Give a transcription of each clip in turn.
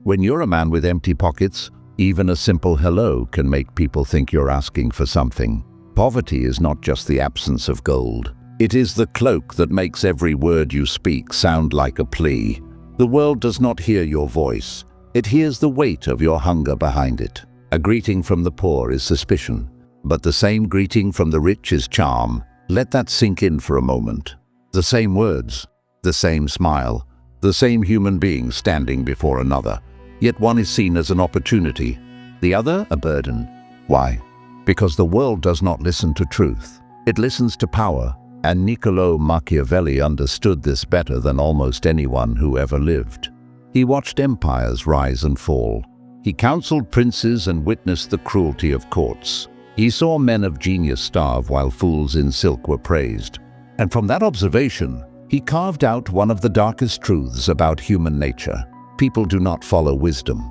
When you're a man with empty pockets, even a simple hello can make people think you're asking for something. Poverty is not just the absence of gold. It is the cloak that makes every word you speak sound like a plea. The world does not hear your voice. It hears the weight of your hunger behind it. A greeting from the poor is suspicion, but the same greeting from the rich is charm. Let that sink in for a moment. The same words, the same smile, the same human being standing before another. Yet one is seen as an opportunity, the other a burden. Why? Because the world does not listen to truth. It listens to power, and Niccolo Machiavelli understood this better than almost anyone who ever lived. He watched empires rise and fall. He counseled princes and witnessed the cruelty of courts. He saw men of genius starve while fools in silk were praised. And from that observation, he carved out one of the darkest truths about human nature. People do not follow wisdom.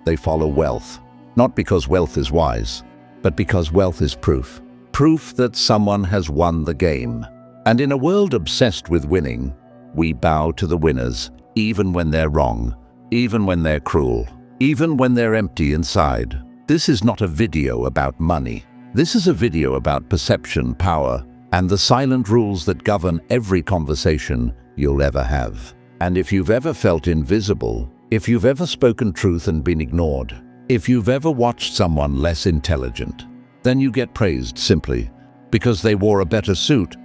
They follow wealth. Not because wealth is wise, but because wealth is proof. Proof that someone has won the game. And in a world obsessed with winning, we bow to the winners, even when they're wrong, even when they're cruel, even when they're empty inside. This is not a video about money. This is a video about perception, power, and the silent rules that govern every conversation you'll ever have. And if you've ever felt invisible, if you've ever spoken truth and been ignored, if you've ever watched someone less intelligent, then you get praised simply because they wore a better suit,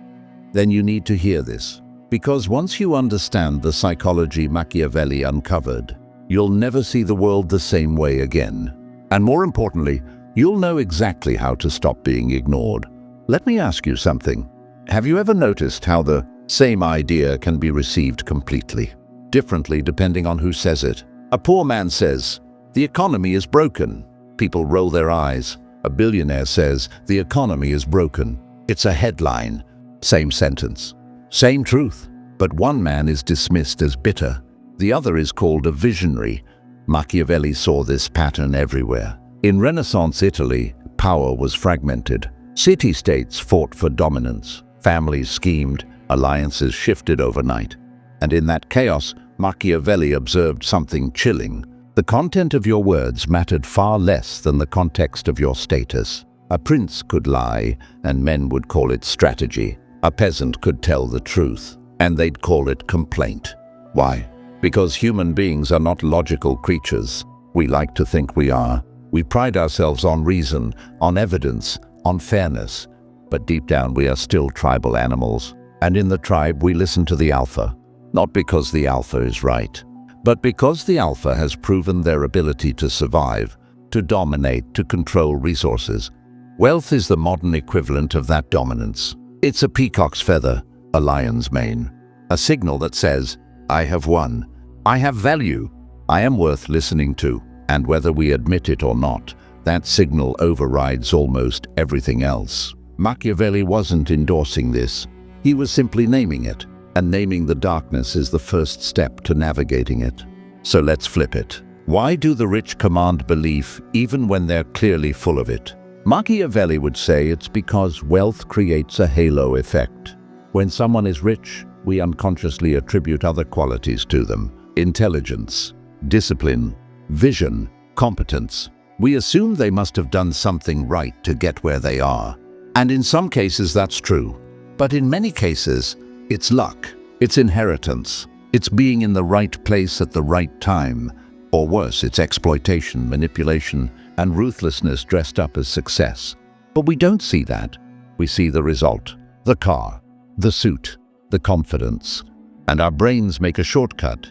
then you need to hear this. Because once you understand the psychology Machiavelli uncovered, you'll never see the world the same way again. And more importantly, you'll know exactly how to stop being ignored. Let me ask you something. Have you ever noticed how the same idea can be received completely differently depending on who says it? A poor man says, "The economy is broken." People roll their eyes. A billionaire says, "The economy is broken." It's a headline. Same sentence. Same truth. But one man is dismissed as bitter. The other is called a visionary. Machiavelli saw this pattern everywhere. In Renaissance Italy, power was fragmented. City-states fought for dominance. Families schemed. Alliances shifted overnight. And in that chaos, Machiavelli observed something chilling. The content of your words mattered far less than the context of your status. A prince could lie, and men would call it strategy. A peasant could tell the truth, and they'd call it complaint. Why? Because human beings are not logical creatures. We like to think we are. We pride ourselves on reason, on evidence, on fairness. But deep down we are still tribal animals. And in the tribe we listen to the alpha. Not because the alpha is right, but because the alpha has proven their ability to survive, to dominate, to control resources. Wealth is the modern equivalent of that dominance. It's a peacock's feather, a lion's mane. A signal that says, "I have won. I have value. I am worth listening to." And whether we admit it or not, that signal overrides almost everything else. Machiavelli wasn't endorsing this. He was simply naming it. And naming the darkness is the first step to navigating it. So let's flip it. Why do the rich command belief even when they're clearly full of it? Machiavelli would say it's because wealth creates a halo effect. When someone is rich, we unconsciously attribute other qualities to them. Intelligence, discipline, vision, competence. We assume they must have done something right to get where they are. And in some cases that's true. But in many cases, it's luck, it's inheritance, it's being in the right place at the right time. Or worse, it's exploitation, manipulation, and ruthlessness dressed up as success. But we don't see that. We see the result, the car, the suit, the confidence. And our brains make a shortcut.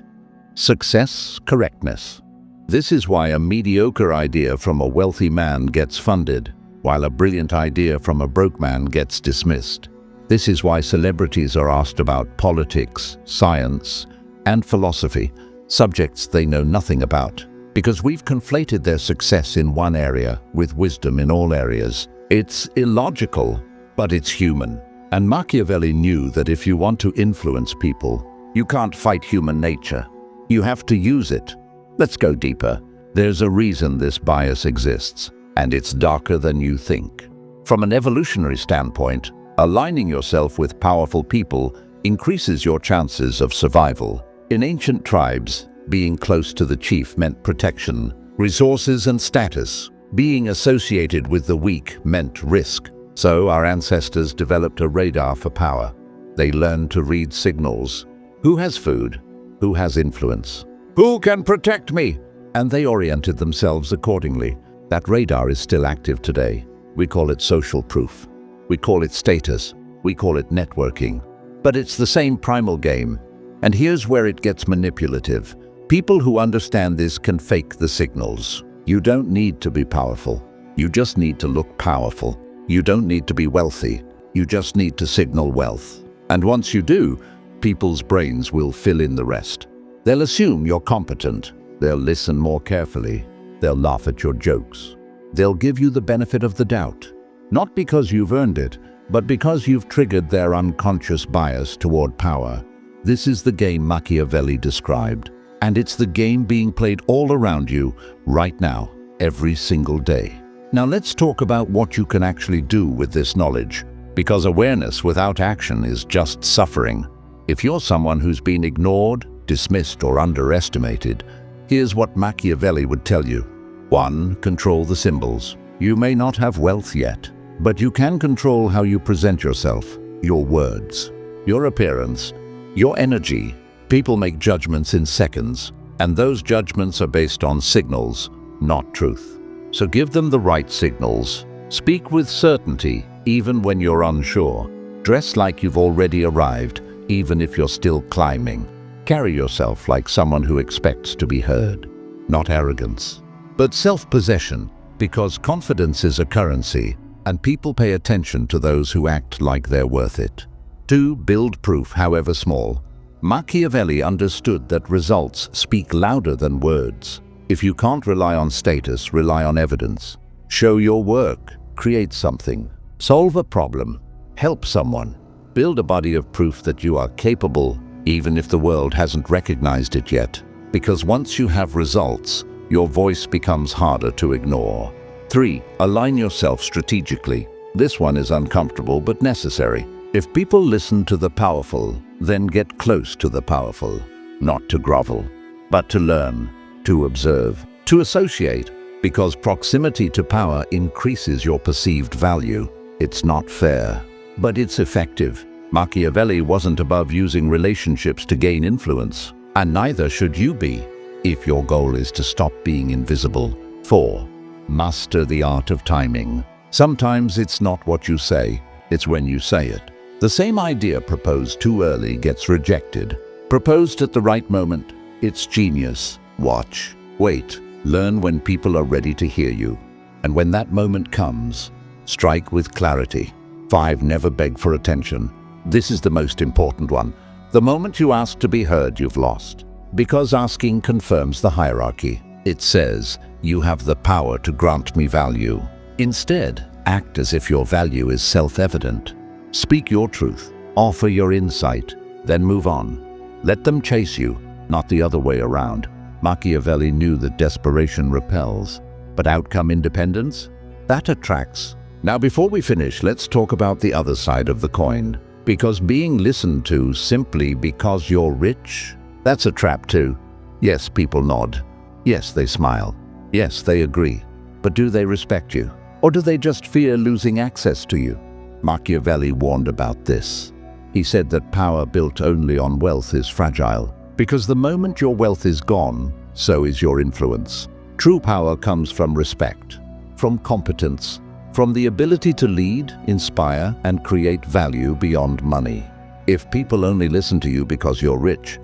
Success, correctness. This is why a mediocre idea from a wealthy man gets funded, while a brilliant idea from a broke man gets dismissed. This is why celebrities are asked about politics, science, and philosophy, subjects they know nothing about, because we've conflated their success in one area with wisdom in all areas. It's illogical, but it's human. And Machiavelli knew that if you want to influence people, you can't fight human nature. You have to use it. Let's go deeper. There's a reason this bias exists, and it's darker than you think. From an evolutionary standpoint, aligning yourself with powerful people increases your chances of survival. In ancient tribes, Being close to the chief meant protection, resources and status. Being associated with the weak meant risk. So our ancestors developed a radar for power. They learned to read signals. Who has food? Who has influence? Who can protect me? And they oriented themselves accordingly. That radar is still active today. We call it social proof. We call it status. We call it networking. But it's the same primal game. And here's where it gets manipulative. People who understand this can fake the signals. You don't need to be powerful. You just need to look powerful. You don't need to be wealthy. You just need to signal wealth. And once you do, people's brains will fill in the rest. They'll assume you're competent. They'll listen more carefully. They'll laugh at your jokes. They'll give you the benefit of the doubt. Not because you've earned it, but because you've triggered their unconscious bias toward power. This is the game Machiavelli described. And it's the game being played all around you right now, every single day. Now let's talk about what you can actually do with this knowledge, because awareness without action is just suffering. If you're someone who's been ignored, dismissed, or underestimated, here's what Machiavelli would tell you. 1. Control the symbols. You may not have wealth yet, but you can control how you present yourself, your words, your appearance, your energy. People make judgments in seconds, and those judgments are based on signals, not truth. So give them the right signals. Speak with certainty, even when you're unsure. Dress like you've already arrived, even if you're still climbing. Carry yourself like someone who expects to be heard. Not arrogance, but self-possession, because confidence is a currency, and people pay attention to those who act like they're worth it. 2. Build proof, however small. Machiavelli understood that results speak louder than words. If you can't rely on status, rely on evidence. Show your work, create something, solve a problem, help someone. Build a body of proof that you are capable, even if the world hasn't recognized it yet. Because once you have results, your voice becomes harder to ignore. 3. Align yourself strategically. This one is uncomfortable but necessary. If people listen to the powerful, then get close to the powerful. Not to grovel, but to learn, to observe, to associate, because proximity to power increases your perceived value. It's not fair, but it's effective. Machiavelli wasn't above using relationships to gain influence, and neither should you be, if your goal is to stop being invisible. 4. Master the art of timing. Sometimes it's not what you say, it's when you say it. The same idea proposed too early gets rejected. Proposed at the right moment, it's genius. Watch, wait, learn when people are ready to hear you. And when that moment comes, strike with clarity. 5. Never beg for attention. This is the most important one. The moment you ask to be heard, you've lost. Because asking confirms the hierarchy. It says, you have the power to grant me value. Instead, act as if your value is self-evident. Speak your truth, offer your insight, then move on. Let them chase you, not the other way around. Machiavelli knew that desperation repels, but outcome independence, that attracts. Now before we finish, let's talk about the other side of the coin. Because being listened to simply because you're rich, that's a trap too. Yes, people nod. Yes, they smile. Yes, they agree. But do they respect you? Or do they just fear losing access to you? Machiavelli warned about this. He said that power built only on wealth is fragile, because the moment your wealth is gone, so is your influence. True power comes from respect, from competence, from the ability to lead, inspire, and create value beyond money. If people only listen to you because you're rich,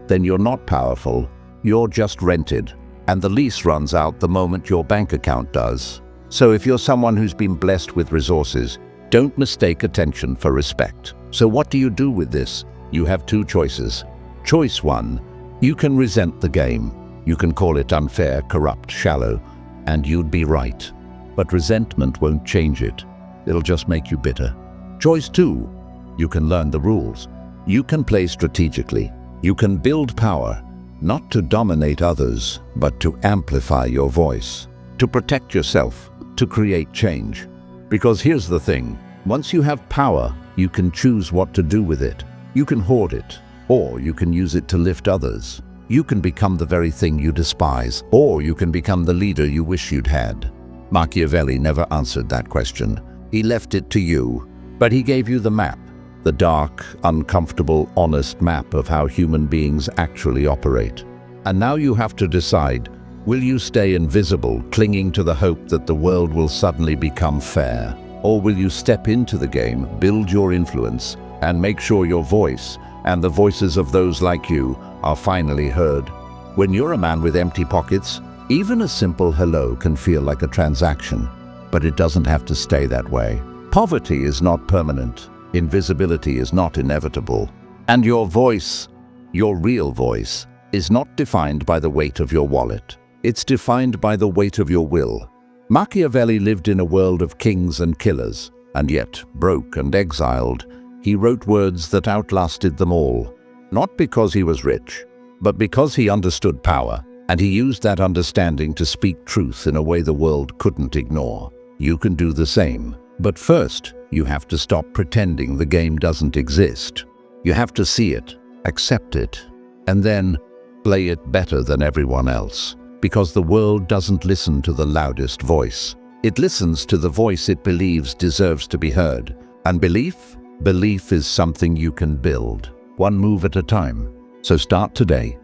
then you're not powerful, you're just rented, and the lease runs out the moment your bank account does. So if you're someone who's been blessed with resources, don't mistake attention for respect. So what do you do with this? You have 2 choices. Choice 1, you can resent the game. You can call it unfair, corrupt, shallow, and you'd be right. But resentment won't change it. It'll just make you bitter. Choice 2, you can learn the rules. You can play strategically. You can build power, not to dominate others, but to amplify your voice, to protect yourself, to create change. Because here's the thing, once you have power, you can choose what to do with it. You can hoard it, or you can use it to lift others. You can become the very thing you despise, or you can become the leader you wish you'd had. Machiavelli never answered that question. He left it to you, but he gave you the map, the dark, uncomfortable, honest map of how human beings actually operate. And now you have to decide, will you stay invisible, clinging to the hope that the world will suddenly become fair? Or will you step into the game, build your influence, and make sure your voice, and the voices of those like you, are finally heard? When you're a man with empty pockets, even a simple hello can feel like a transaction, but it doesn't have to stay that way. Poverty is not permanent. Invisibility is not inevitable. And your voice, your real voice, is not defined by the weight of your wallet. It's defined by the weight of your will. Machiavelli lived in a world of kings and killers, and yet, broke and exiled, he wrote words that outlasted them all. Not because he was rich, but because he understood power, and he used that understanding to speak truth in a way the world couldn't ignore. You can do the same. But first, you have to stop pretending the game doesn't exist. You have to see it, accept it, and then play it better than everyone else. Because the world doesn't listen to the loudest voice. It listens to the voice it believes deserves to be heard. And belief is something you can build, one move at a time. So start today.